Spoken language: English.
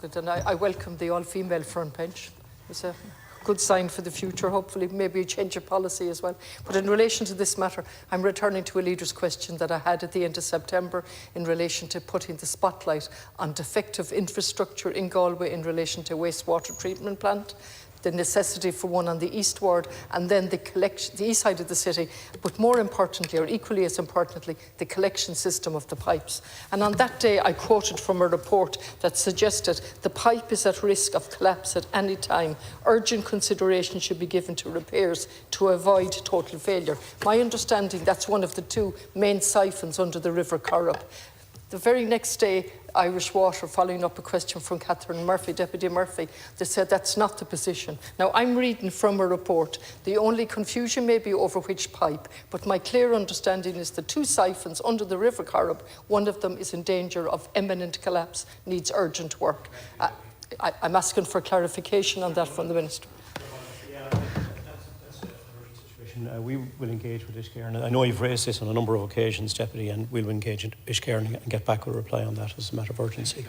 it, and I welcome the all-female front bench. It's a good sign for the future, hopefully, maybe a change of policy as well. But in relation to this matter, I'm returning to a leader's question that I had at the end of September in relation to putting the spotlight on defective infrastructure in Galway in relation to wastewater treatment plant, the necessity for one on the east ward, and then the east side of the city, but more importantly, or equally as importantly, the collection system of the pipes. And on that day, I quoted from a report that suggested the pipe is at risk of collapse at any time. Urgent consideration should be given to repairs to avoid total failure. My understanding, that's one of the two main siphons under the River Corrib. The very next day, Irish Water, following up a question from Catherine Murphy, Deputy Murphy, they said that's not the position. Now, I'm reading from a report. The only confusion may be over which pipe, but my clear understanding is the two siphons under the River Corrib, one of them is in danger of imminent collapse, needs urgent work. I'm asking for clarification on that from the Minister. We will engage with Ishcairn. I know you've raised this on a number of occasions, Deputy, and we'll engage in Ishcairn and get back with a reply on that as a matter of urgency.